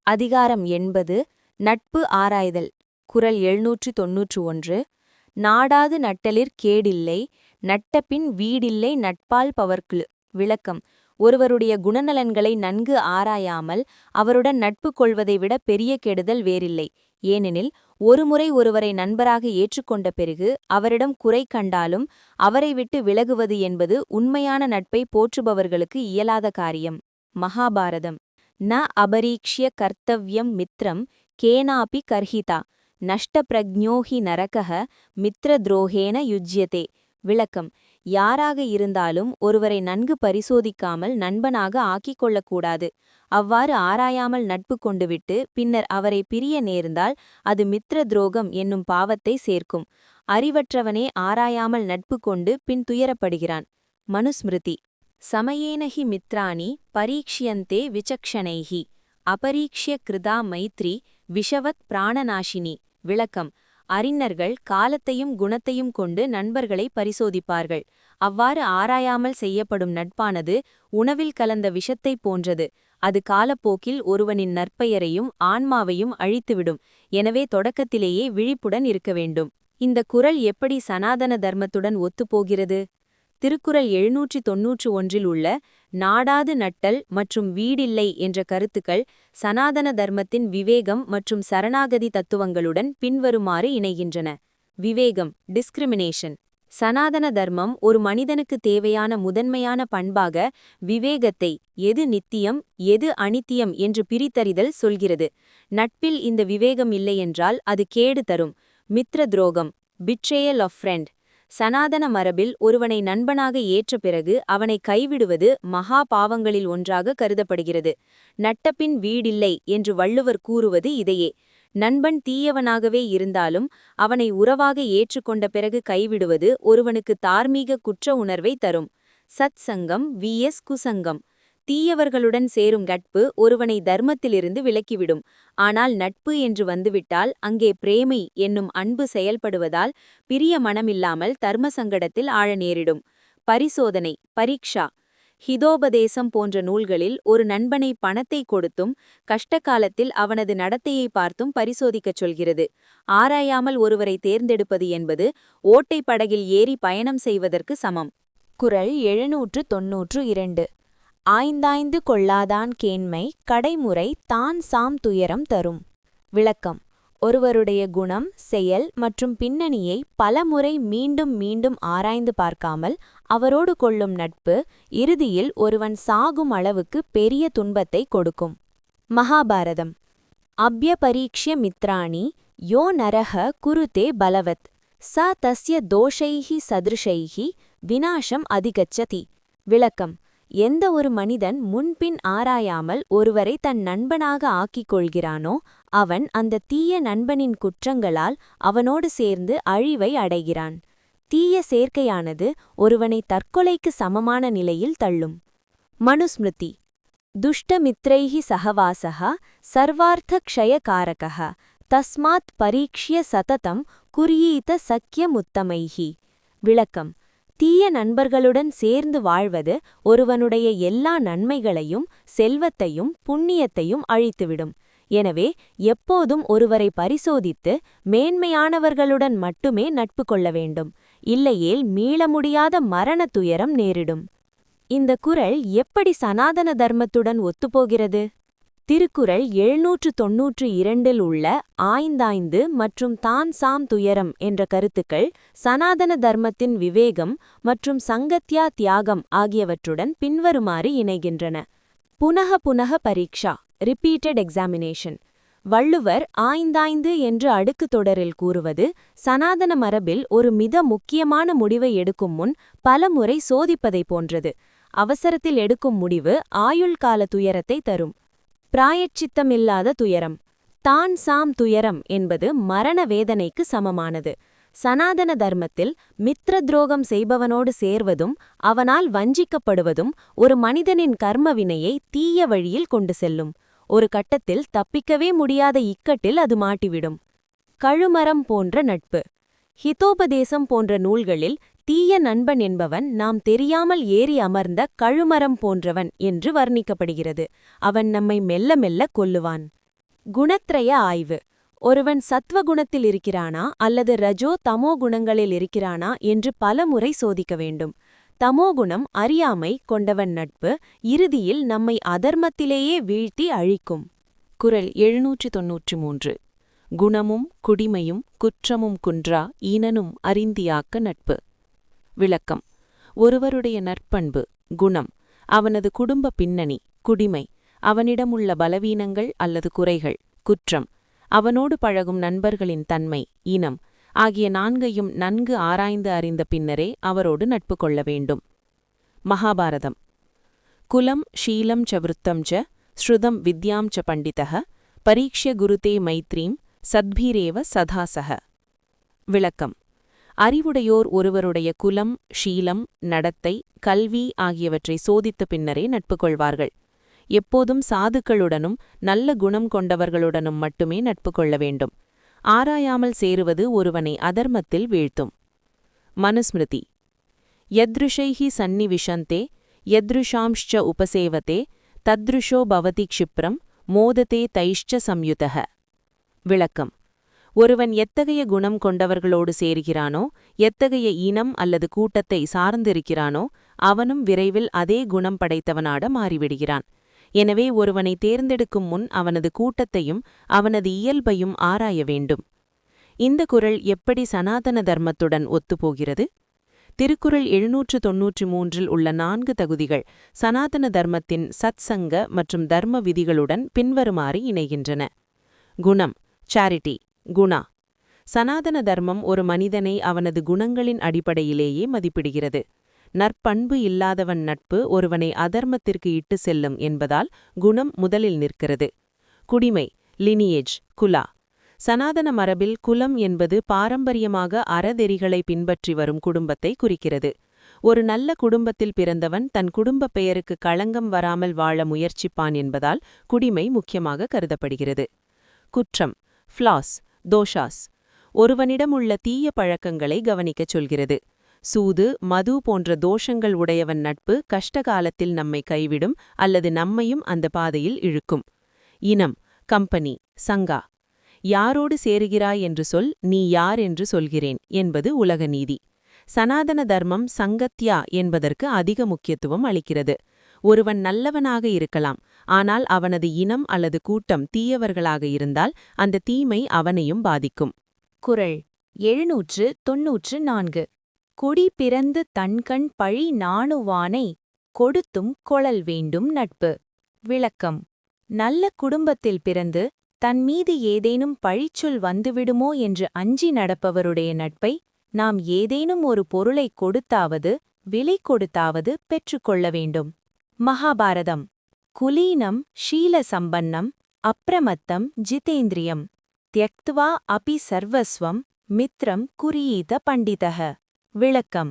அதிகாரம் 80 நட்பு ஆராய்தல். குறள் 791. நாடாது நட்டலிற் கேடில்லை, நட்டபின் வீடில்லை நட்பால் பவர்க்கு. விளக்கம். ஒருவருடைய குணநலன்களை நன்கு ஆராயாமல் அவருடன் நட்பு கொள்வதை விட பெரிய கெடுதல் வேறில்லை. ஏனெனில் ஒருமுறை ஒருவரை நண்பராக ஏற்றுக்கொண்ட பிறகு அவரிடம் குறை கண்டாலும் அவரை விட்டு விலகுவது என்பது உண்மையான நட்பை போற்றுபவர்களுக்கு இயலாத காரியம். மகாபாரதம். ந அபரீக்ஷ்ய கர்த்தவ்யம் மித்ரம் கேனாபி கர்ஹிதா, நஷ்டப்ரஜ்ஞோ ஹி நரகः மித்ரத்ரோஹேன யுஜ்யதே. விளக்கம். யாராக இருந்தாலும் ஒருவரை நன்கு பரிசோதிக்காமல் நண்பனாக ஆக்கிக் கொள்ளக்கூடாது. அவ்வாறு ஆராயாமல் நட்பு கொண்டுவிட்டு பின்னர் அவரை பிரிய நேர்ந்தால் அது மித்ர துரோகம் என்னும் பாவத்தை சேர்க்கும். அறிவற்றவனே ஆராயாமல் நட்பு கொண்டு பின் துயரப்படுகிறான். மனுஸ்மிருதி. சமயேன ஹி மித்ராணி பரீக்ஷ்யந்தே விசக்ஷணைஹி, அபரீக்ஷ்ய கிருதா மைத்ரி விஷவத் பிராணநாஷினி. விளக்கம். அறிஞர்கள் காலத்தையும் குணத்தையும் கொண்டு நண்பர்களை பரிசோதிப்பார்கள். அவ்வாறு ஆராயாமல் செய்யப்படும் நட்பானது உணவில் கலந்த விஷத்தைப் போன்றது. அது காலப்போக்கில் ஒருவனின் நற்பெயரையும் ஆன்மாவையும் அழித்துவிடும். எனவே தொடக்கத்திலேயே விழிப்புடன் இருக்க வேண்டும். இந்த குறள் எப்படி சனாதன தர்மத்துடன் ஒத்துப்போகிறது? திருக்குறள் 791 உள்ள நாடாது நட்டல் மற்றும் வீடில்லை என்ற கருத்துக்கள் சனாதன தர்மத்தின் விவேகம் மற்றும் சரணாகதி தத்துவங்களுடன் பின்வருமாறு இணைகின்றன. விவேகம், டிஸ்கிரிமினேஷன். சனாதன தர்மம் ஒரு மனிதனுக்கு தேவையான முதன்மையான பண்பாக விவேகத்தை, எது நித்தியம் எது அனித்தியம் என்று பிரித்தறிதல் சொல்கிறது. நட்பில் இந்த விவேகம் இல்லையென்றால் அது கேடு தரும். மித்ர துரோகம், பிட்ரேயல் ஆஃப் ஃப்ரெண்ட். சனாதன மரபில் ஒருவனை நண்பனாக ஏற்ற பிறகு அவனை கைவிடுவது மகா பாவங்களில் ஒன்றாக கருதப்படுகிறது. நட்டபின் வீடில்லை என்று வள்ளுவர் கூறுவது இதையே. நண்பன் தீயவனாகவே இருந்தாலும் அவனை உறவாக ஏற்றுக்கொண்ட பிறகு கைவிடுவது ஒருவனுக்கு தார்மீக குற்ற உணர்வை தரும். சத் சங்கம் vs குசங்கம். தீயவர்களுடன் சேரும் நட்பு ஒருவனை தர்மத்திலிருந்து விலக்கிவிடும். ஆனால் நட்பு என்று வந்துவிட்டால் அங்கே பிரேமை என்னும் அன்பு செயல்படுவதால் பிரிய மனமில்லாமல் தர்ம சங்கடத்தில் ஆழ நேரிடும். பரிசோதனை, பரீக்ஷா. ஹிதோபதேசம் போன்ற நூல்களில் ஒரு நண்பனை பணத்தை கொடுத்தும் கஷ்டகாலத்தில் அவனது நடத்தையை பார்த்தும் பரிசோதிக்கச் சொல்கிறது. ஆராயாமல் ஒருவரை தேர்ந்தெடுப்பது என்பது ஓட்டை படகில் ஏறி பயணம் செய்வதற்கு சமம். குறள் 792. ஆய்ந்தாய்ந்து கொள்ளாதான் கேண்மை கடைமுறை தான் சாம் துயரம் தரும். விளக்கம். ஒருவருடைய குணம், செயல் மற்றும் பின்னணியை பலமுறை மீண்டும் மீண்டும் ஆராய்ந்து பார்க்காமல் அவரோடு கொள்ளும் நட்பு இறுதியில் ஒருவன் சாகும் அளவுக்கு பெரிய துன்பத்தை கொடுக்கும். மகாபாரதம். அப்யபரீக்ஷ்ய மித்ராணி யோ நரஹ குருதே பலவத், ச தஸ்ய தோஷைஹி சதிருஷைஹி விநாசம் அதிகச்சதி. விளக்கம். எந்த ஒரு மனிதன் முன்பின் ஆராயாமல் ஒருவரை தன் நண்பனாக ஆக்கிக் கொள்கிறானோ அவன் அந்த தீய நண்பனின் குற்றங்களால் அவனோடு சேர்ந்து அழிவை அடைகிறான். தீய சேர்க்கையானது ஒருவனை தற்கொலைக்கு சமமான நிலையில் தள்ளும். மனுஸ்மிருதி. துஷ்டமித்ரைஹி சகவாசஹ சர்வார்த்த க்ஷயகாரகஹ, தஸ்மாத் பரீக்ஷ்ய சததம் குர்யீத சக்கியமுத்தமைஹி. விளக்கம். தீய நண்பர்களுடன் சேர்ந்து வாழ்வது ஒருவனுடைய எல்லா நன்மைகளையும் செல்வத்தையும் புண்ணியத்தையும் அழித்துவிடும். எனவே எப்போதும் ஒருவரை பரிசோதித்து மேன்மையானவர்களுடன் மட்டுமே நட்பு கொள்ள வேண்டும். இல்லையேல் மீள முடியாத மரண துயரம் நேரிடும். இந்த குறள் எப்படி சனாதன தர்மத்துடன் ஒத்துப்போகிறது? திருக்குறள் 792 உள்ள ஆய்ந்தாய்ந்து மற்றும் தான் சாம் துயரம் என்ற கருத்துக்கள் சனாதன தர்மத்தின் விவேகம் மற்றும் சங்கத்யா தியாகம் ஆகியவற்றுடன் பின்வருமாறு இணைகின்றன. புனக புனக பரீக்ஷா, ரிப்பீட்டட் எக்ஸாமினேஷன். வள்ளுவர் ஆய்ந்தாய்ந்து என்று அடுக்கு தொடரில் கூறுவது சனாதன மரபில் ஒரு மிக முக்கியமான முடிவை எடுக்கும் முன் பலமுறை சோதிப்பதை போன்றது. அவசரத்தில் எடுக்கும் முடிவு ஆயுள் கால துயரத்தை தரும். பிராயச்சித்தமில்லாத துயரம். தான் சாம் துயரம் என்பது மரண வேதனைக்கு சமமானது. சனாதன தர்மத்தில் மித்ர துரோகம் செய்பவனோடு சேர்வதும் அவனால் வஞ்சிக்கப்படுவதும் ஒரு மனிதனின் கர்ம வினையை தீய வழியில் கொண்டு செல்லும். ஒரு கட்டத்தில் தப்பிக்கவே முடியாத இக்கட்டில் அது மாட்டிவிடும். கழுமரம் போன்ற நட்பு. ஹிதோபதேசம் போன்ற நூல்களில் தீய நண்பன் என்பவன் நாம் தெரியாமல் ஏறி அமர்ந்த கழுமரம் போன்றவன் என்று வர்ணிக்கப்படுகிறது. அவன் நம்மை மெல்ல மெல்ல கொல்லுவான். குணத்ரய ஆய்வு. ஒருவன் சத்வகுணத்தில் இருக்கிறானா அல்லது ரஜோ தமோ குணங்களில் இருக்கிறானா என்று பலமுறை சோதிக்க வேண்டும். தமோகுணம் அறியாமை கொண்டவன் நட்பு இறுதியில் நம்மை அதர்மத்திலேயே வீழ்த்தி அழிக்கும். குறள் 793. குணமும் குடிமையும் குற்றமும் குன்றா ஈனனும் அறிந்தியாக்க நட்பு. விளக்கம். ஒருவருடைய நற்பண்பு குணம் அவனது குடும்ப பின்னணி, குடிமை அவனிடமுள்ள பலவீனங்கள் அல்லது குறைகள், குற்றம் அவனோடு பழகும் நண்பர்களின் தன்மை, இனம் ஆகிய நான்கையும் நன்கு ஆராய்ந்து அறிந்த பின்னரே அவரோடு நட்பு கொள்ள வேண்டும். மகாபாரதம். குலம் ஷீலம் ச விருத்தம் ச ஸ்ருதம் வித்யாம் ச பண்டிதः பரீக்ஷ்ய குருதே மைத்ரீம் சத்பீரேவ சதாசக. விளக்கம். அறிவுடையோர் ஒருவருடைய குலம், ஷீலம், நடத்தை, கல்வி ஆகியவற்றை சோதித்த பின்னரே நட்பு கொள்வார்கள். எப்போதும் சாதுக்களுடனும் நல்ல குணம் கொண்டவர்களுடனும் மட்டுமே நட்பு கொள்ள வேண்டும். ஆராயாமல் சேருவது ஒருவனை அதர்மத்தில் வீழ்த்தும். மனுஸ்மிருதி. யத்ருஷைஹி சந்நிவிஷந்தே யத்ருஷாம்ஷ்ச உபசேவதே தத்ருஷோ பவதி க்ஷிப்ரம் மோததே தைஷ்ச சம்யுதः. விளக்கம். ஒருவன் எத்தகைய குணம் கொண்டவர்களோடு சேருகிறானோ, எத்தகைய இனம் அல்லது கூட்டத்தை சார்ந்திருக்கிறானோ, அவனும் விரைவில் அதே குணம் படைத்தவனாட மாறிவிடுகிறான். எனவே ஒருவனை தேர்ந்தெடுக்கும் முன் அவனது கூட்டத்தையும் அவனது இயல்பையும் ஆராய வேண்டும். இந்த குறள் எப்படி சனாதன தர்மத்துடன் ஒத்துப்போகிறது? திருக்குறள் 793 உள்ள 4 தகுதிகள் சனாதன தர்மத்தின் சத்சங்க மற்றும் தர்ம விதிகளுடன் பின்வருமாறு இணைகின்றன. குணம், சாரிட்டி, குணா. சனாதன தர்மம் ஒரு மனிதனை அவனது குணங்களின் அடிப்படையிலேயே மதிப்பிடுகிறது. நற்பண்பு இல்லாதவன் நட்பு ஒருவனை அதர்மத்திற்கு இட்டு செல்லும் என்பதால் குணம் முதலில் நிற்கிறது. குடிமை, லினியேஜ், குலா. சனாதன மரபில் குலம் என்பது பாரம்பரியமாக அறநெறிகளை பின்பற்றி வரும் குடும்பத்தை குறிக்கிறது. ஒரு நல்ல குடும்பத்தில் பிறந்தவன் தன் குடும்பப் பெயருக்கு களங்கம் வராமல் வாழ முயற்சிப்பான் என்பதால் குடிமை முக்கியமாக கருதப்படுகிறது. குற்றம், ஃப்ளாஸ், தோஷாஸ். ஒருவனிடம் உள்ள தீய பழக்கங்களை கவனிக்கச் சொல்கிறது. சூது, மது போன்ற தோஷங்கள் உடையவன் நட்பு கஷ்டகாலத்தில் நம்மை கைவிடும் அல்லது நம்மையும் அந்த பாதையில் இழுக்கும். இனம், கம்பெனி, சங்கா. யாரோடு சேருகிறாய் என்று சொல், நீ யார் என்று சொல்கிறேன் என்பது உலக நீதி. சனாதன தர்மம் சங்கத்யா என்பதற்கு அதிக முக்கியத்துவம் அளிக்கிறது. ஒருவன் நல்லவனாக இருக்கலாம், ஆனால் அவனது இனம் அல்லது கூட்டம் தீயவர்களாக இருந்தால் அந்த தீமை அவனையும் பாதிக்கும். குறள் 794. குடி பிறந்து தன்கண் பழி நாணுவானை கொடுத்தும் கொளல் வேண்டும் நட்பு. விளக்கம். நல்ல குடும்பத்தில் பிறந்து தன்மீது ஏதேனும் பழிச்சொல் வந்துவிடுமோ என்று அஞ்சி நடப்பவருடைய நட்பை நாம் ஏதேனும் ஒரு பொருளை கொடுத்தாவது விலை கொடுத்தாவது பெற்றுக்கொள்ள வேண்டும். மகாபாரதம். குலீனம் ஷீல சம்பன்னம் அப்ரமத்தம் ஜிதேந்திரியம் த்யக்த்வா அபி சர்வஸ்வம் மித்ரம் குறியீத பண்டிதः. விளக்கம்.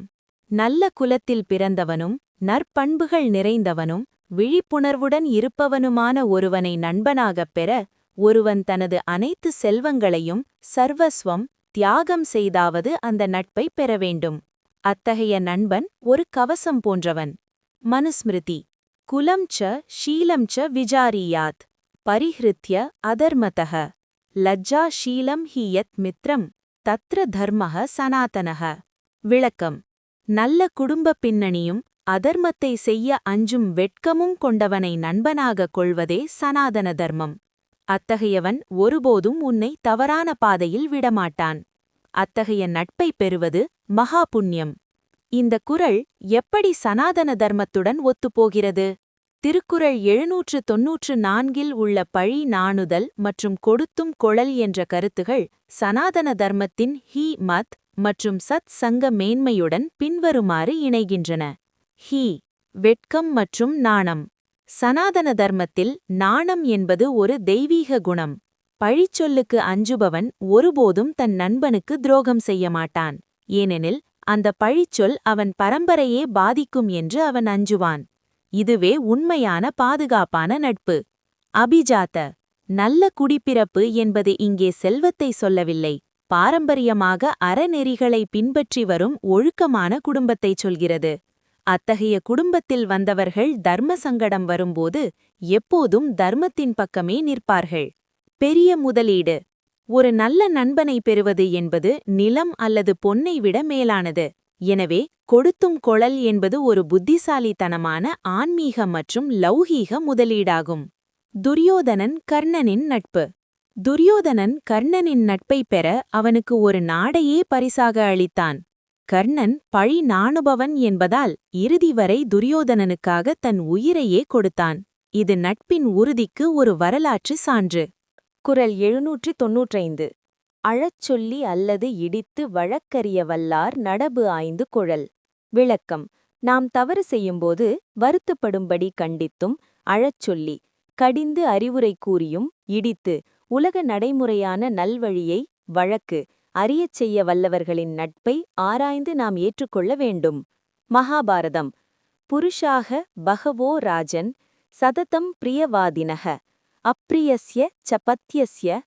நல்ல குலத்தில் பிறந்தவனும் நற்பண்புகள் நிறைந்தவனும் விழிப்புணர்வுடன் இருப்பவனுமான ஒருவனை நண்பனாகப் பெற ஒருவன் தனது அனைத்து செல்வங்களையும் சர்வஸ்வம் தியாகம் செய்தாவது அந்த நட்பை பெற வேண்டும். அத்தகைய நண்பன் ஒரு கவசம் போன்றவன். மனுஸ்மிருதி. குலம் ச ஷீலம் ச விஜாரீயாத் பரிஹ்ருத்ய அதர்மதः லஜ்ஜா ஷீலம் ஹி யத் மித்ரம் தத்ர தர்மः சனாதனः. விளக்கம். நல்ல குடும்பப் பின்னணியும் அதர்மத்தை செய்ய அஞ்சும் வெட்கமும் கொண்டவனை நண்பனாகக் கொள்வதே சனாதன தர்மம். அத்தகையவன் ஒருபோதும் உன்னை தவறான பாதையில் விடமாட்டான். அத்தகைய நட்பை பெறுவது மகா புண்ணியம். இந்த குறள் எப்படி சனாதன தர்மத்துடன் ஒத்துப்போகிறது? திருக்குறள் 794 உள்ள பழி நாணுதல் மற்றும் கொடுத்தும் கொளல் என்ற கருத்துகள் சனாதன தர்மத்தின் ஹி மத் மற்றும் சத் சங்க மேன்மையுடன் பின்வருமாறு இணைகின்றன. ஹி, வெட்கம் மற்றும் நாணம். சனாதன தர்மத்தில் நாணம் என்பது ஒரு தெய்வீக குணம். பழிச்சொல்லுக்கு அஞ்சுபவன் ஒருபோதும் தன் நண்பனுக்கு துரோகம் செய்ய மாட்டான். ஏனெனில் அந்த பழிச்சொல் அவன் பரம்பரையே பாதிக்கும் என்று அவன் அஞ்சுவான். இதுவே உண்மையான பாதுகாப்பான நட்பு. அபிஜாத. நல்ல குடிப்பிறப்பு என்பது இங்கே செல்வத்தை சொல்லவில்லை, பாரம்பரியமாக அறநெறிகளை பின்பற்றி வரும் ஒழுக்கமான குடும்பத்தைச் சொல்கிறது. அத்தகைய குடும்பத்தில் வந்தவர்கள் தர்ம சங்கடம் வரும்போது எப்போதும் தர்மத்தின் பக்கமே நிற்பார்கள். பெரிய முதலீடு. ஒரு நல்ல நண்பனை பெறுவது என்பது நிலம் அல்லது பொன்னை விட மேலானது. எனவே கொடுத்தும் கொளல் என்பது ஒரு புத்திசாலித்தனமான ஆன்மீக மற்றும் லௌகீக முதலீடாகும். துரியோதனன் கர்ணனின் நட்பு. துரியோதனன் கர்ணனின் நட்பைப் பெற அவனுக்கு ஒரு நாடையே பரிசாக அளித்தான். கர்ணன் பழி நாணுபவன் என்பதால் இறுதி வரை துரியோதனனுக்காக தன் உயிரையே கொடுத்தான். இது நட்பின் உறுதிக்கு ஒரு வரலாற்று சான்று. குறள் 795. அழச்சொல்லி அல்லது இடித்து வழக்கறிய வல்லார் நடபு ஆய்ந்து குழல். விளக்கம். நாம் தவறு செய்யும்போது வருத்தப்படும்படி கண்டித்தும் அழச்சொல்லி கடிந்து அறிவுரை கூறியும் இடித்து உலக நடைமுறையான நல்வழியை வழக்கு அறியச் செய்ய வல்லவர்களின் நட்பை ஆராய்ந்து நாம் ஏற்றுக்கொள்ள வேண்டும். மகாபாரதம். புருஷாக பகவோ ராஜன் சததம் பிரியவாதினக அப்ரியஸ்ய ச பத்யஸ்ய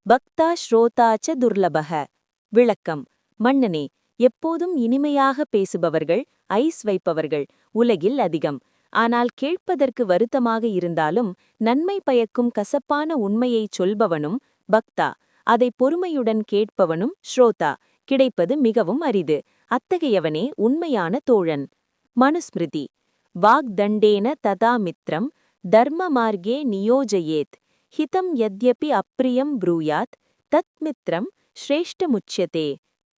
பக்தா ஸ்ரோதா ச துர்லபக. விளக்கம். மன்னனே, எப்போதும் இனிமையாக பேசுபவர்கள் ஐஸ் வைப்பவர்கள் உலகில் அதிகம். ஆனால் கேட்பதற்கு வருத்தமாக இருந்தாலும் நன்மை பயக்கும் கசப்பான உண்மையைச் சொல்பவனும் பக்தா அதை பொறுமையுடன் கேட்பவனும் ஸ்ரோதா கிடைப்பது மிகவும் அரிது. அத்தகையவனே உண்மையான தோழன். மனுஸ்மிருதி. வாக்தண்டேன ததா மித்ரம் தர்ம மார்கே நியோஜயேத் ஹிதம் யத்யபி அப்ரியம் ப்ரூயாத் தத் மித்ரம் ஸ்ரேஷ்டமுச்யதே.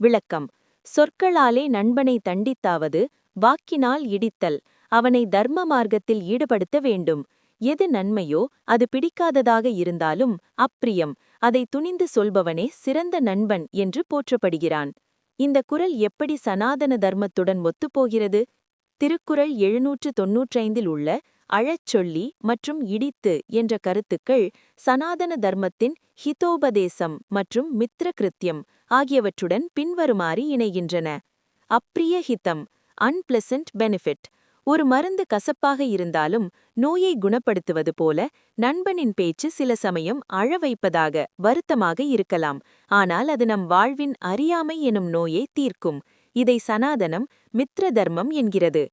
விளக்கம். சொற்களாலே நண்பனை தண்டித்தாவது வாக்கினால் இடித்தல் அவனை தர்ம மார்க்கத்தில் ஈடுபடுத்த வேண்டும். எது நன்மையோ அது பிடிக்காததாக இருந்தாலும் அப்ரியம் அதை துணிந்து சொல்பவனே சிறந்த நண்பன் என்று போற்றப்படுகிறான். இந்த குறள் எப்படி சனாதன தர்மத்துடன் ஒத்துப்போகிறது? திருக்குறள் 795 உள்ள அழச்சொல்லி மற்றும் இடித்து என்ற கருத்துக்கள் சனாதன தர்மத்தின் ஹிதோபதேசம் மற்றும் மித்ர கிருத்தியம் ஆகியவற்றுடன் பின்வருமாறு இணைகின்றன. அப்ரிய ஹிதம் அன்பிளசன்ட் பெனிஃபிட். ஒரு மருந்து கசப்பாக இருந்தாலும் நோயை குணப்படுத்துவது போல நண்பனின் பேச்சு சில சமயம் அழ வைப்பதாக வருத்தமாக இருக்கலாம். ஆனால் அது நம் வாழ்வின் அறியாமை எனும் நோயை தீர்க்கும். இதை சனாதனம் மித்ர தர்மம் என்கிறது.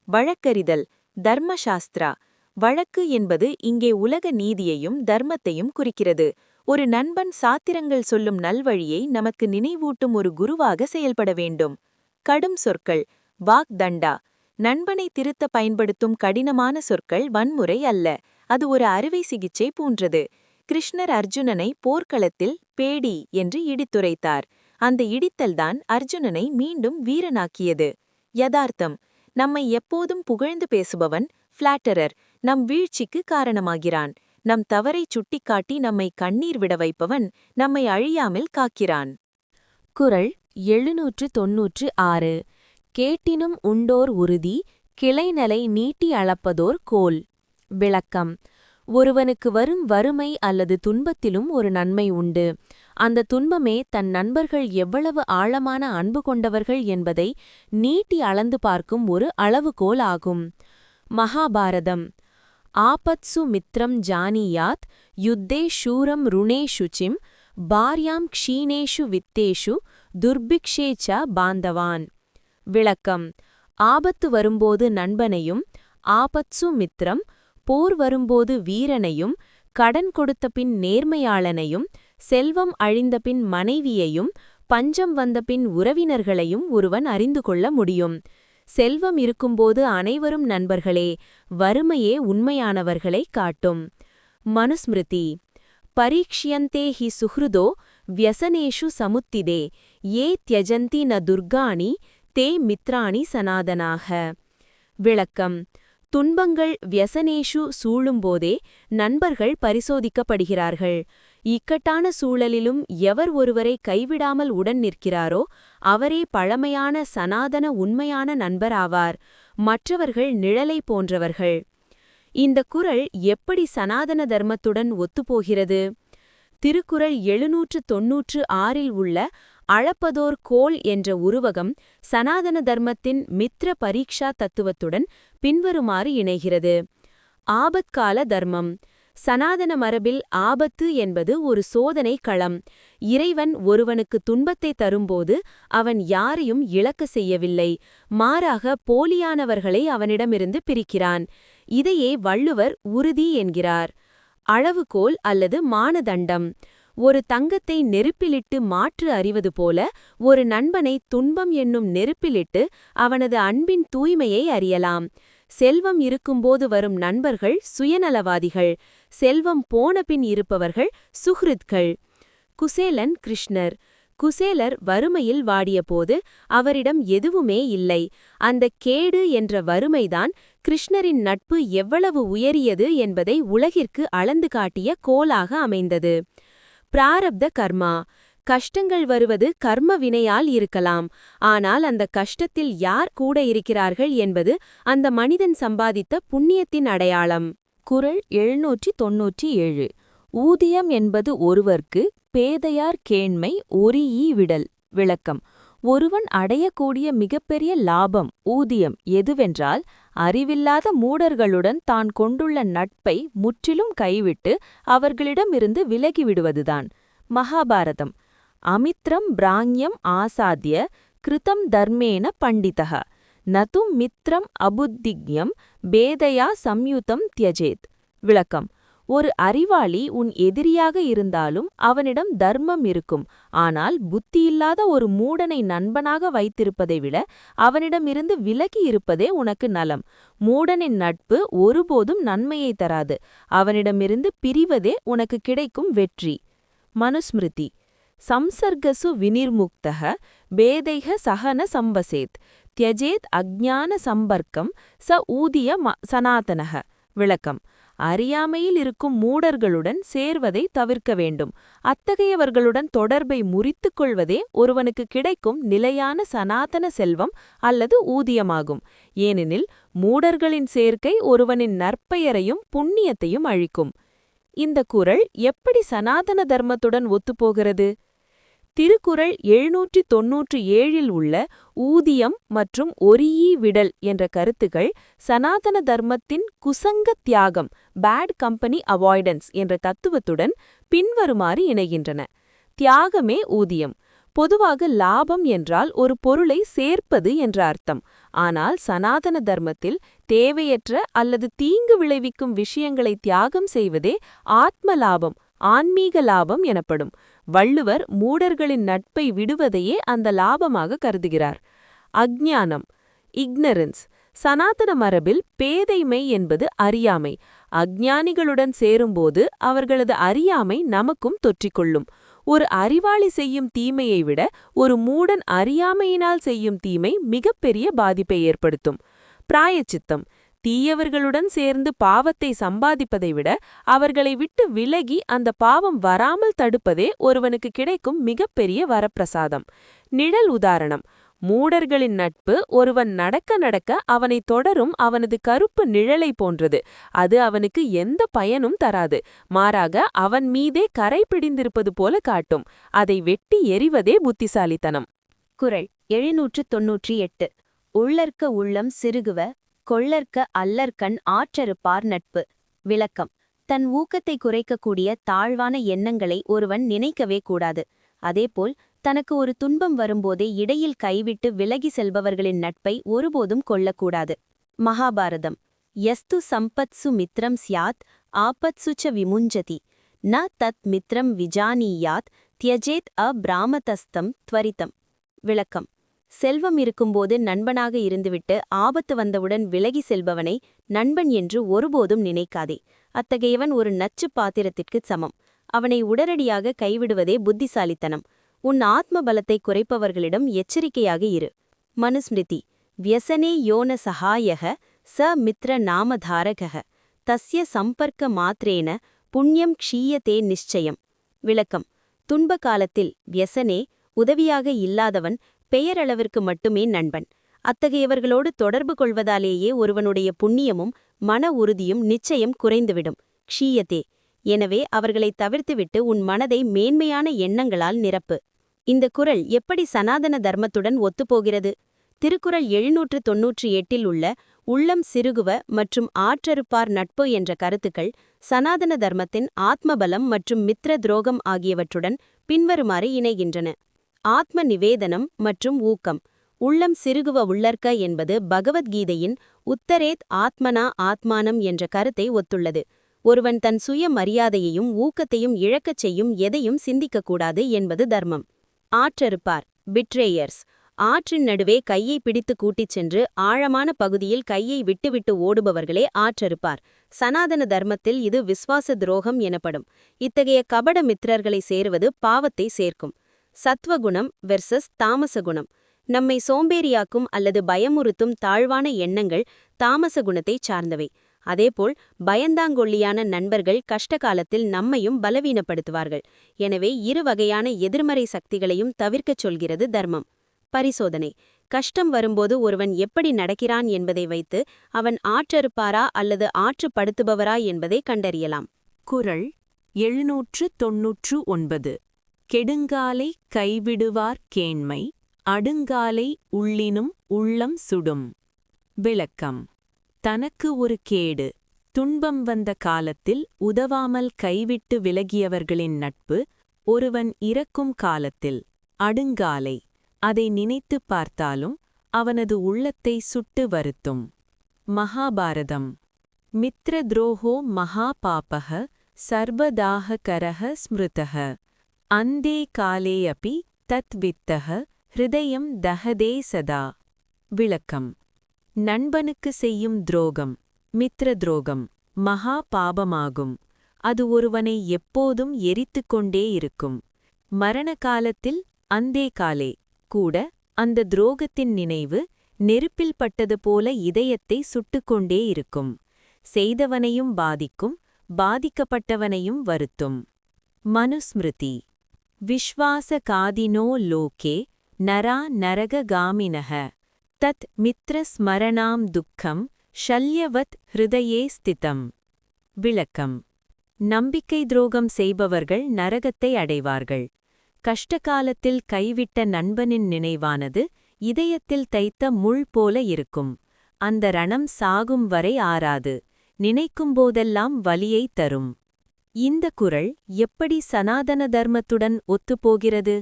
வழக்கறிதல் தர்மசாஸ்திரா. வழக்கு என்பது இங்கே உலக நீதியையும் தர்மத்தையும் குறிக்கிறது. ஒரு நண்பன் சாத்திரங்கள் சொல்லும் நல்வழியை நமக்கு நினைவூட்டும் ஒரு குருவாக செயல்பட வேண்டும். கடும் சொற்கள் வாக்தண்டா. நண்பனை திருத்த பயன்படுத்தும் கடினமான சொற்கள் வன்முறை அல்ல, அது ஒரு அறுவை சிகிச்சை போன்றது. கிருஷ்ணர் அர்ஜுனனை போர்க்களத்தில் பேடி என்று இடித்துரைத்தார். அந்த இடித்தல்தான் அர்ஜுனனை மீண்டும் வீரனாக்கியது. யதார்த்தம். நம்மை எப்போதும் புகழ்ந்து பேசுபவன் ஃபிளாட்டரர் நம் வீழ்ச்சிக்கு காரணமாகிறான். நம் தவறைச் சுட்டிக்காட்டி நம்மை கண்ணீர் விட வைப்பவன் நம்மை அழியாமல் காக்கிறான். குறள் 796. கேட்டினும் உண்டோர் உறுதி கிளைநலை நீட்டி அளப்பதோர் கோல். விளக்கம். ஒருவனுக்கு வரும் வறுமை அல்லது துன்பத்திலும் ஒரு நன்மை உண்டு. அந்த துன்பமே தன் நண்பர்கள் எவ்வளவு ஆழமான அன்பு கொண்டவர்கள் என்பதை நீட்டி அளந்து பார்க்கும் ஒரு அளவுகோல் ஆகும். மகாபாரதம். ஆபத்சு மித்ரம் ஜானீயாத் யுத்தே ஷூரம் ருணே சுச்சிம் பார்யாம் க்ஷீணேஷு வித்தேஷு துர்பிக்ஷே ச பாந்தவான். விளக்கம். ஆபத்து வரும்போது நண்பனையும் ஆபத்சு மித்ரம் போர் வரும்போது வீரனையும் கடன் கொடுத்தபின் நேர்மையாளனையும் செல்வம் அழிந்தபின் மனைவியையும் பஞ்சம் வந்தபின் உறவினர்களையும் ஒருவன் அறிந்து கொள்ள முடியும். செல்வம் இருக்கும்போது அனைவரும் நண்பர்களே, வறுமையே உண்மையானவர்களை காட்டும். மனுஸ்மிருதி. பரீக்ஷ்யந்தே ஹி சுஹ்ருதோ வியசனேஷு சமுத்திதே ஏ த்யஜந்தி ந துர்காணி தே மித்ராணி சனாதனாக. விளக்கம். துன்பங்கள் வியசனேஷு சூழும்போதே நண்பர்கள் பரிசோதிக்கப்படுகிறார்கள். இக்கட்டான சூழலிலும் எவர் ஒருவரை கைவிடாமல் உடன் நிற்கிறாரோ அவரே பழமையான சனாதன உண்மையான நண்பர் ஆவார். மற்றவர்கள் நிழலை போன்றவர்கள். இந்த குறள் எப்படி சனாதன தர்மத்துடன் ஒத்துப்போகிறது? திருக்குறள் 796 உள்ள அளப்பதோர் கோல் என்ற உருவகம் சனாதன தர்மத்தின் மித்ர பரீக்ஷா தத்துவத்துடன் பின்வருமாறு இணைகிறது. ஆபத்கால தர்மம். சனாதன மரபில் ஆபத்து என்பது ஒரு சோதனை களம். இறைவன் ஒருவனுக்கு துன்பத்தை தரும்போது அவன் யாரையும் இழக்க செய்யவில்லை, மாறாக போலியானவர்களை அவனிடமிருந்து பிரிக்கிறான். இதையே வள்ளுவர் உறுதி என்கிறார். அளவுகோல் அல்லது மானதண்டம். ஒரு தங்கத்தை நெருப்பிலிட்டு மாற்று அறிவது போல ஒரு நண்பனை துன்பம் என்னும் நெருப்பிலிட்டு அவனது அன்பின் தூய்மையை அறியலாம். செல்வம் இருக்கும்போது வரும் நண்பர்கள் சுயநலவாதிகள், செல்வம் போனபின் இருப்பவர்கள் சுஹ்ருத்கள். குசேலன் கிருஷ்ணர். குசேலர் வறுமையில் வாடியபோது அவரிடம் எதுவுமே இல்லை. அந்த கேடு என்ற வறுமைதான் கிருஷ்ணரின் நட்பு எவ்வளவு உயரியது என்பதை உலகிற்கு அளந்து காட்டிய கோலாக அமைந்தது. பிராரப்த கர்மா. கஷ்டங்கள் வருவது கர்ம வினையால் இருக்கலாம். ஆனால் அந்த கஷ்டத்தில் யார் கூட இருக்கிறார்கள் என்பது அந்த மனிதன் சம்பாதித்த புண்ணியத்தின் அடையாளம். குறள் 797. ஊதியம் என்பது ஒருவர்க்கு பேதையார் கேண்மை ஒரீஇ விடல். விளக்கம்: ஒருவன் அடையக்கூடிய மிகப்பெரிய லாபம் ஊதியம் எதுவென்றால், அறிவில்லாத மூடர்களுடன் தான் கொண்டுள்ள நட்பை முற்றிலும் கைவிட்டு அவர்களிடமிருந்து விலகிவிடுவதுதான். மகாபாரதம். அமித்ரம் பிராங்யம் ஆசாத்ய கிருதம் தர்மேன பண்டிதः நதும் மித்ரம் அபுத்திக்யம் பேதையா சம்யுதம் த்யஜேத். விளக்கம்: ஒரு அறிவாளி உன் எதிரியாக இருந்தாலும் அவனிடம் தர்மம் இருக்கும். ஆனால் புத்தியில்லாத ஒரு மூடனை நண்பனாக வைத்திருப்பதை விட அவனிடமிருந்து விலகி இருப்பதே உனக்கு நலம். மூடனின் நட்பு ஒருபோதும் நன்மையை தராது. அவனிடமிருந்து பிரிவதே உனக்கு கிடைக்கும் வெற்றி. மனுஸ்மிருதி. சம்சர்கசு வினிர்முக்தः பேதைஹ சஹன சம்பசேத் த்யஜேத் அஜ்ஞான சம்பர்க்கம் ச ஊதிய சனாதனः. விளக்கம்: அறியாமையில் இருக்கும் மூடர்களுடன் சேர்வதை தவிர்க்க வேண்டும். அத்தகையவர்களுடன் தொடர்பை முறித்துக் கொள்வதே ஒருவனுக்கு கிடைக்கும் நிலையான சனாதன செல்வம் அல்லது ஊதியமாகும். ஏனெனில் மூடர்களின் சேர்க்கை ஒருவனின் நற்பெயரையும் புண்ணியத்தையும் அழிக்கும். இந்த குறள் எப்படி சனாதன தர்மத்துடன் ஒத்துப்போகிறது? திருக்குறள் 797 உள்ள ஊதியம் மற்றும் ஒரீஇ விடல் என்ற கருத்துகள் சனாதன தர்மத்தின் குசங்க தியாகம் பேட் கம்பெனி அவாய்டன்ஸ் என்ற தத்துவத்துடன் பின்வருமாறு இணைகின்றன. தியாகமே ஊதியம். பொதுவாக லாபம் என்றால் ஒரு பொருளை சேர்ப்பது என்ற அர்த்தம். ஆனால் சனாதன தர்மத்தில் தேவையற்ற அல்லது தீங்கு விளைவிக்கும் விஷயங்களை தியாகம் செய்வதே ஆத்ம லாபம், ஆன்மீக லாபம் எனப்படும். வள்ளுவர் மூடர்களின் நட்பை விடுவதையே அந்த லாபமாக கருதுகிறார். அஞ்ஞானம், இக்னரன்ஸ். சனாதன மரபில் பேதைமை என்பது அறியாமை. அஞ்ஞானிகளுடன் சேரும்போது அவர்களது அறியாமை நமக்கும் தொற்றிக்கொள்ளும். ஒரு அறிவாளி செய்யும் தீமையை விட ஒரு மூடன் அறியாமையினால் செய்யும் தீமை மிகப்பெரிய பாதிப்பை ஏற்படுத்தும். பிராயச்சித்தம். தீயவர்களுடன் சேர்ந்து பாவத்தை சம்பாதிப்பதை விட அவர்களை விட்டு விலகி அந்த பாவம் வராமல் தடுப்பதே ஒருவனுக்கு கிடைக்கும் மிகப்பெரிய வரப்பிரசாதம். நிழல் உதாரணம். மூடர்களின் நட்பு ஒருவன் நடக்க நடக்க அவனை தொடரும் அவனது கருப்பு நிழலை போன்றது. அது அவனுக்கு எந்த பயனும் தராது. மாறாக அவன் மீதே கரை பிடிந்திருப்பது போல காட்டும். அதை வெட்டி எறிவதே புத்திசாலித்தனம். குறள் 798. உள்ளற்க உள்ளம் சிறுகுவ கொள்ளற்க அல்லற்கண் ஆற்றறுப்பார் நட்பு. விளக்கம்: தன் ஊக்கத்தை குறைக்கக்கூடிய தாழ்வான எண்ணங்களை ஒருவன் நினைக்கவே கூடாது. அதேபோல் தனக்கு ஒரு துன்பம் வரும்போதே இடையில் கைவிட்டு விலகி செல்பவர்களின் நட்பை ஒருபோதும் கொள்ளக்கூடாது. மகாபாரதம். யஸ்து சம்பத்சு மித்ரம் ஸ்யாத் ஆபத்சுச்ச விமுஞ்சதி ந தத் மித்ரம் விஜானீயாத் த்யஜேத் அப்ராமதஸ்தம் த்வரிதம். விளக்கம்: செல்வம் இருக்கும்போது நண்பனாக இருந்துவிட்டு ஆபத்து வந்தவுடன் விலகி செல்பவனை நண்பன் என்று ஒருபோதும் நினைக்காதே. அத்தகையவன் ஒரு நச்சு பாத்திரத்திற்குச் சமம். அவனை உடனடியாக கைவிடுவதே புத்திசாலித்தனம். உன் ஆத்ம பலத்தை குறைப்பவர்களிடம் எச்சரிக்கையாக இரு. மனுஸ்மிருதி. வியசனே யோன சகாயக ச மித்ர நாமதாரகக தஸ்ய சம்பர்க்க மாத்ரேன புண்ணியம் க்ஷீயத்தே நிச்சயம். விளக்கம்: துன்ப காலத்தில் வியசனே உதவியாக இல்லாதவன் பெயரளவிற்கு மட்டுமே நண்பன். அத்தகையவர்களோடு தொடர்பு கொள்வதாலேயே ஒருவனுடைய புண்ணியமும் மன உறுதியும் நிச்சயம் குறைந்துவிடும். க்ஷீயத்தே. எனவே அவர்களை தவிர்த்துவிட்டு உன் மனதை மேன்மையான எண்ணங்களால் நிரப்பு. இந்த குறள் எப்படி சனாதன தர்மத்துடன் ஒத்துப்போகிறது? திருக்குறள் 798 உள்ள உள்ளம் சிறுகுவ மற்றும் ஆற்றறுப்பார் நட்பு என்ற கருத்துக்கள் சனாதன தர்மத்தின் ஆத்மபலம் மற்றும் மித்ர துரோகம் ஆகியவற்றுடன் பின்வருமாறு இணைகின்றன. ஆத்ம நிவேதனம் மற்றும் ஊக்கம். உள்ளம் சிறுகுவ உள்ளற்க என்பது பகவத்கீதையின் உத்தரேத் ஆத்மனா ஆத்மானம் என்ற கருத்தை ஒத்துள்ளது. ஒருவன் தன் சுய மரியாதையையும் ஊக்கத்தையும் இழக்கச் செய்யும் எதையும் சிந்திக்கக்கூடாது என்பது தர்மம். ஆற்றறுப்பார் பிட்ரேயர்ஸ். ஆற்றின் நடுவே கையை பிடித்து கூட்டிச் சென்று ஆழமான பகுதியில் கையை விட்டுவிட்டு ஓடுபவர்களே ஆற்றறுப்பார். சனாதன தர்மத்தில் இது விஸ்வாச துரோகம் எனப்படும். இத்தகைய கபட மித்திரர்களை சேருவது பாவத்தை சேர்க்கும். சத்வகுணம் வெர்சஸ் தாமசகுணம். நம்மை சோம்பேறியாக்கும் அல்லது பயமுறுத்தும் தாழ்வான எண்ணங்கள் தாமச குணத்தை சார்ந்தவை. அதேபோல் பயந்தாங்கொள்ளியான நண்பர்கள் கஷ்டகாலத்தில் நம்மையும் பலவீனப்படுத்துவார்கள். எனவே இரு வகையான எதிர்மறை சக்திகளையும் தவிர்க்கச் சொல்கிறது தர்மம். பரிசோதனை. கஷ்டம் வரும்போது ஒருவன் எப்படி நடக்கிறான் என்பதை வைத்து அவன் ஆற்றறுப்பாரா அல்லது ஆற்றுப்படுத்துபவரா என்பதை கண்டறியலாம். குறள் 799. கெடுங்காலை கைவிடுவார் கேண்மை, அடுங்காலை உள்ளினும் உள்ளம் சுடும். விளக்கம். தனக்கு ஒரு கேடு, துன்பம் வந்த காலத்தில் உதவாமல் கைவிட்டு விலகியவர்களின் நட்பு ஒருவன் இறக்கும் காலத்தில் அடுங்காலை அதை நினைத்துப் பார்த்தாலும் அவனது உள்ளத்தை சுட்டு வருத்தும். மகாபாரதம். மித்ர துரோஹோ மகாபாபக சர்வதாக கரஹ ஸ்மிருதஹ அந்தே காலே அபி தத் வித்தஹ ஹிருதயம் தஹதே சதா. விளக்கம். நண்பனுக்கு செய்யும் துரோகம், மித்ர துரோகம், மகா பாபமாகும். அது ஒருவனை எப்போதும் எரித்துக்கொண்டே இருக்கும். மரண காலத்தில் அந்தே காலே கூட அந்த துரோகத்தின் நினைவு நெருப்பில் பட்டது போல இதயத்தை சுட்டுக்கொண்டே இருக்கும். செய்தவனையும் பாதிக்கும், பாதிக்கப்பட்டவனையும் வருத்தும். மனுஸ்மிருதி. விஸ்வாச காதினோ லோகே நரா நரககாமினஹ தத் மித்ர ஸ்மரணாம் துக்கம் ஷல்யவத் ஹிருதயே ஸ்திதம். விளக்கம். நம்பிக்கை துரோகம் செய்பவர்கள் நரகத்தை அடைவார்கள். கஷ்டகாலத்தில் கைவிட்ட நண்பனின் நினைவானது இதயத்தில் தைத்த முள் போல இருக்கும். அந்த ரணம் சாகும் வரை ஆறாது, நினைக்கும்போதெல்லாம் வலியை தரும். இந்த குறள் எப்படி சனாதன தர்மத்துடன் ஒத்துப்போகிறது?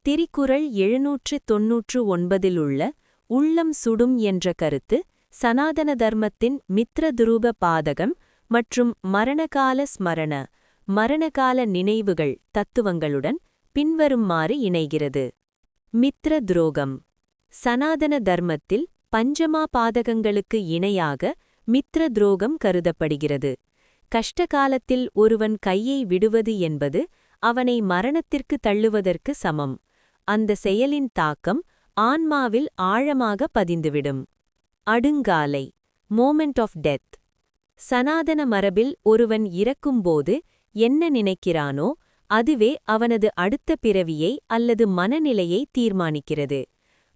திரிகுறள் 799 உள்ள உள்ளம் சுடும் என்ற கருத்து சனாதன தர்மத்தின் மித்ரதுரூப பாதகம் மற்றும் மரணகால ஸ்மரண, மரணகால நினைவுகள் தத்துவங்களுடன் பின்வருமாறு இணைகிறது. மித்ர துரோகம். சனாதன தர்மத்தில் பஞ்சமா பாதகங்களுக்கு இணையாக மித்ர துரோகம் கருதப்படுகிறது. கஷ்டகாலத்தில் ஒருவன் கையை விடுவது என்பது அவனை மரணத்திற்கு தள்ளுவதற்கு சமம். அந்த செயலின் தாக்கம் ஆன்மாவில் ஆழமாக பதிந்துவிடும். அடுங்காலை, மோமெண்ட் ஆஃப் டெத். சனாதன மரபில் ஒருவன் இறக்கும்போது என்ன நினைக்கிறானோ அதுவே அவனது அடுத்த பிறவியை அல்லது மனநிலையை தீர்மானிக்கிறது.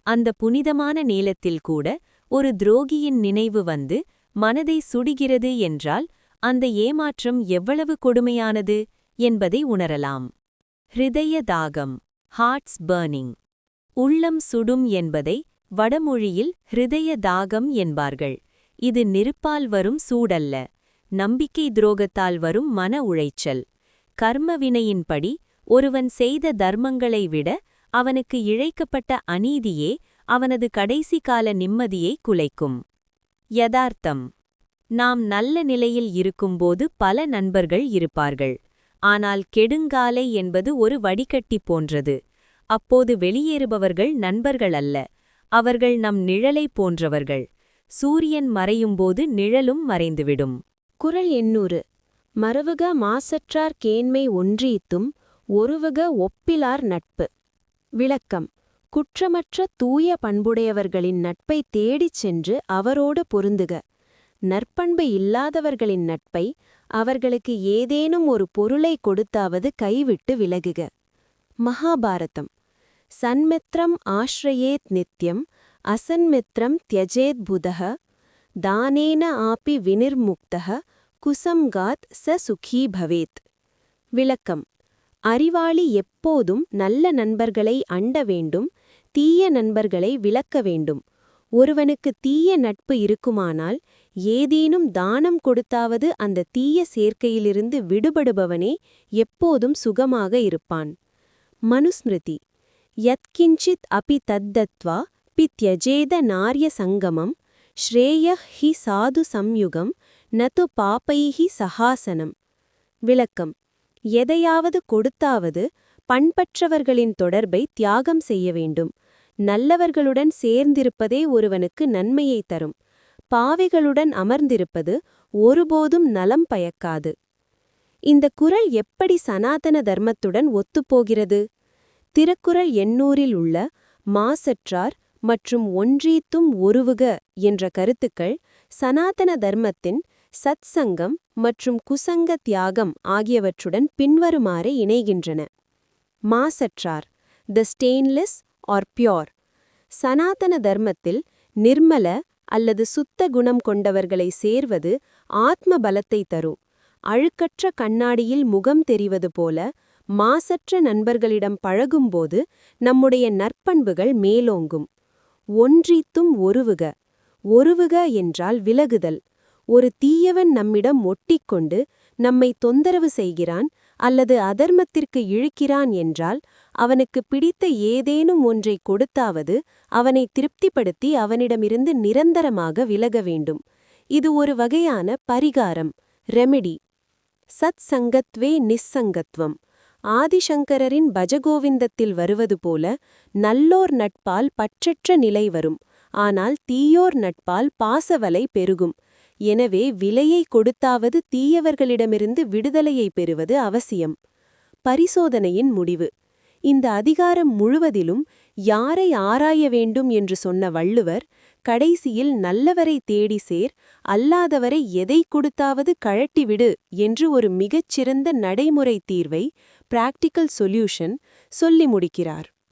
அந்த புனிதமான நேரத்தில் கூட ஒரு துரோகியின் நினைவு வந்து மனதை சுடுகிறது என்றால் அந்த ஏமாற்றம் எவ்வளவு கொடுமையானது என்பதை உணரலாம். ஹிருதய தாகம், ஹார்ட்ஸ் பர்னிங். உள்ளம் சுடும் என்பதை வடமொழியில் ஹிருதய தாகம் என்பார்கள். இது நெருப்பால் வரும் சூடல்ல, நம்பிக்கை துரோகத்தால் வரும் மன உளைச்சல். கர்மவினையின்படி ஒருவன் செய்த தர்மங்களை விட அவனுக்கு இழைக்கப்பட்ட அநீதியே அவனது கடைசி கால நிம்மதியை குலைக்கும். யதார்த்தம். நாம் நல்ல நிலையில் இருக்கும்போது பல நண்பர்கள் இருப்பார்கள். ஆனால் கெடுங்காலை என்பது ஒரு வடிகட்டி போன்றது. அப்போது வெளியேறுபவர்கள் நண்பர்கள் அல்ல, அவர்கள் நம் நிழலை போன்றவர்கள். சூரியன் மறையும்போது நிழலும் மறைந்துவிடும். குறள் 800. மறவுக மாசற்றார் கேண்மை ஒன்றீத்தும் ஒருவக ஒப்பிலார் நட்பு. விளக்கம். குற்றமற்ற தூய பண்புடையவர்களின் நட்பை தேடிச் சென்று அவரோடு பொருந்துக. நற்பண்பு இல்லாதவர்களின் நட்பை அவர்களுக்கு ஏதேனும் ஒரு பொருளை கொடுத்தாவது கைவிட்டு விலகுக. மகாபாரதம். சன்மித்ரம் ஆஸ்ரயேத் நித்யம் அசன்மித்ரம் த்யஜேத் புதஹ தானேன ஆபி வினிர்முக்தஹ குசம்காத் ச சுகீ பவேத். விளக்கம். அறிவாளி எப்போதும் நல்ல நண்பர்களை அண்ட வேண்டும், தீய நண்பர்களை விலக்க வேண்டும். ஒருவனுக்கு தீய நட்பு இருக்குமானால் ஏதேனும் தானம் கொடுத்தாவது அந்த தீய சேர்க்கையிலிருந்து விடுபடுபவனே எப்போதும் சுகமாக இருப்பான். மனுஸ்மிருதி. யத்கிஞ்சித் அபி தத்தத்வா பி த்யஜேத நார்ய சங்கமம் ஸ்ரேயஹ் ஹி சாது சம்யுகம் நது பாபைஹி சஹாசனம். விளக்கம்: எதையாவது கொடுத்தாவது பண்பற்றவர்களின் தொடர்பை தியாகம் செய்ய வேண்டும். நல்லவர்களுடன் சேர்ந்திருப்பதே ஒருவனுக்கு நன்மையை தரும். பாவிகளுடன் அமர்ந்திருப்பது ஒருபோதும் நலம் பயக்காது. இந்த குறள் எப்படி சனாதன தர்மத்துடன் ஒத்துப்போகிறது? திருக்குறள் 800 உள்ள மாசற்றார் மற்றும் ஒன்றீத்தும் ஒருவுக என்ற கருத்துக்கள் சனாதன தர்மத்தின் சத்சங்கம் மற்றும் குசங்க தியாகம் ஆகியவற்றுடன் பின்வருமாறு இணைகின்றன. மாசற்றார், த ஸ்டெயின்லெஸ் ஆர் பியோர். சனாதன தர்மத்தில் நிர்மல அல்லது சுத்த குணம் கொண்டவர்களை சேர்வது ஆத்ம பலத்தை தரும். அழுக்கற்ற கண்ணாடியில் முகம் தெரிவது போல மாசற்ற நண்பர்களிடம் பழகும்போது நம்முடைய நற்பண்புகள் மேலோங்கும். ஒன்றீத்தும் ஒருவுக. ஒருவுக என்றால் விலகுதல். ஒரு தீயவன் நம்மிடம் ஒட்டிக்கொண்டு நம்மை தொந்தரவு செய்கிறான் அல்லது அதர்மத்திற்கு இழுக்கிறான் என்றால் அவனுக்கு பிடித்த ஏதேனும் ஒன்றை கொடுத்தாவது அவனை திருப்திப்படுத்தி அவனிடமிருந்து நிரந்தரமாக விலக வேண்டும். இது ஒரு வகையான பரிகாரம், ரெமிடி. சத் சங்கத்வே நிஸ்ஸங்கத்வம். ஆதிசங்கரரின் பஜகோவிந்தத்தில் வருவது போல நல்லோர் நட்பால் பற்றற்ற நிலை வரும். ஆனால் தீயோர் நட்பால் பாசவலை பெருகும். எனவே விலையை கொடுத்தாவது தீயவர்களிடமிருந்து விடுதலையை பெறுவது அவசியம். பரிசோதனையின் முடிவு. இந்த அதிகாரம் முழுவதிலும் யாரை ஆராய வேண்டும் என்று சொன்ன வள்ளுவர் கடைசியில் நல்லவரை தேடி சேர், அல்லாதவரை எதை கொடுத்தாவது கழட்டிவிடு என்று ஒரு மிகச்சிறந்த நடைமுறை தீர்வை, பிராக்டிக்கல் சொல்யூஷன் சொல்லி முடிக்கிறார்.